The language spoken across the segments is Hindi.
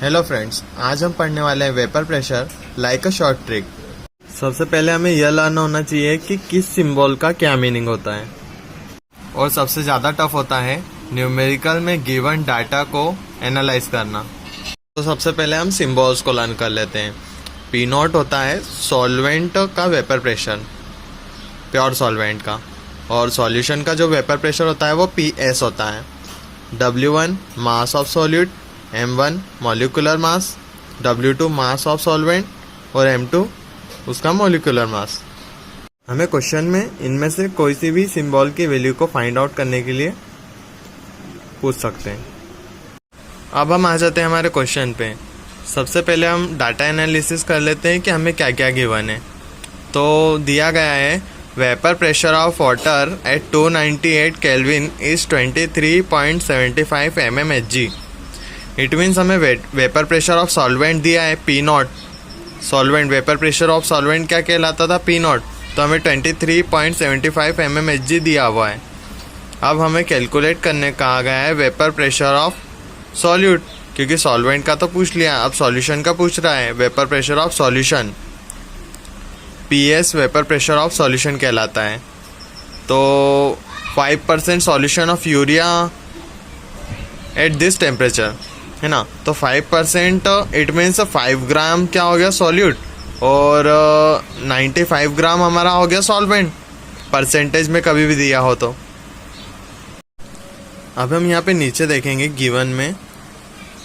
हेलो फ्रेंड्स, आज हम पढ़ने वाले हैं vapour pressure like a short trick. सबसे पहले हमें यह लर्न होना चाहिए कि किस सिंबल का क्या मीनिंग होता है, और सबसे ज़्यादा टफ होता है न्यूमेरिकल में गिवन डाटा को एनालाइज करना। तो सबसे पहले हम सिंबल्स को लर्न कर लेते हैं। पी नॉट होता है सॉल्वेंट का वेपर प्रेशर, प्योर सॉल्वेंट का, और सॉल्यूशन का जो वेपर प्रेशर होता है वो पी एस होता है। W1 mass of solute, M1 molecular mass, W2 mass of solvent और M2 उसका मॉलिक्यूलर मास। हमें क्वेश्चन में इनमें से कोई सी भी सिंबल की वैल्यू को फाइंड आउट करने के लिए पूछ सकते हैं। अब हम आ जाते हैं हमारे क्वेश्चन पे। सबसे पहले हम डाटा एनालिसिस कर लेते हैं कि हमें क्या क्या गिवन है। तो दिया गया है vapour pressure of water at 298 kelvin is 23.75 mmHg। It means हमें वेपर प्रेशर ऑफ सॉल्वेंट दिया है P not. Solvent vapour pressure of solvent क्या कहलाता था? P nought. तो हमें 23.75 mmHg दिया हुआ है। अब हमें कैलकुलेट करने कहा गया है वेपर प्रेशर ऑफ सॉल्यूट, क्योंकि सॉल्वेंट का तो पूछ लिया, अब सॉल्यूशन का पूछ रहा है। Vapour pressure of solution PS vapour pressure of solution कहलाता है। तो 5% solution of urea at this temperature है ना, तो 5% इट मीन्स 5 ग्राम क्या हो गया? सॉल्यूट, और 95 ग्राम हमारा हो गया सॉल्वेंट, परसेंटेज में कभी भी दिया हो तो। अब हम यहाँ पे नीचे देखेंगे गिवन में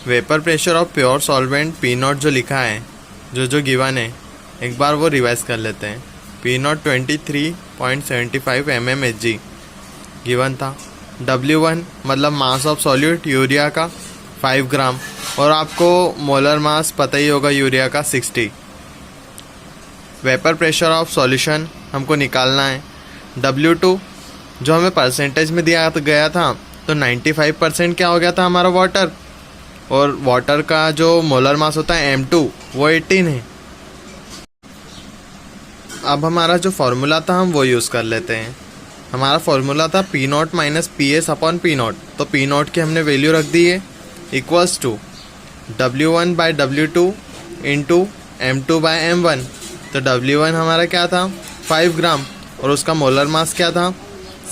vapour pressure of pure solvent P not जो लिखा है, जो गिवन है, एक बार वो रिवाइज कर लेते हैं। पी नॉट 23.75 mmHg गिवन था। W1 मतलब मास ऑफ सॉल्यूट यूरिया का 5 ग्राम, और आपको मोलर मास पता ही होगा यूरिया का 60। वेपर प्रेशर ऑफ सॉल्यूशन हमको निकालना है। W2 जो हमें परसेंटेज में दिया गया था, तो 95% क्या हो गया था हमारा? वाटर, और वाटर का जो मोलर मास होता है M2 वो 18 है। अब हमारा जो फॉर्मूला था हम वो यूज़ कर लेते हैं। हमारा फॉर्मूला था P nought minus P S upon P nought. तो पी नॉट की हमने वैल्यू रख दी है equals to W1 by W2 into M2 by M1। तो W1 हमारा क्या था? 5 ग्राम, और उसका मोलर मास क्या था?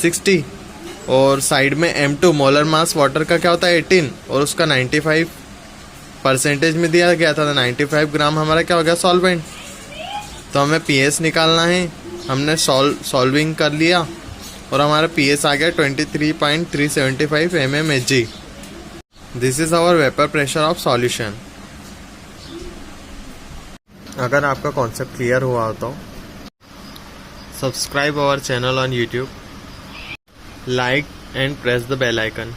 60, और साइड में M2 मोलर मास वाटर का क्या होता है? 18, और उसका 95 परसेंटेज में दिया गया था। 95 ग्राम हमारा क्या हो गया? सॉल्वेंट। तो हमें PS निकालना है। हमने सॉल्विंग कर लिया और हमारा PS आ गया 23.375 mmHg। This is our vapour pressure of solution. अगर आपका कॉन्सेप्ट क्लियर हुआ हो तो subscribe our channel on YouTube, like and press the bell icon.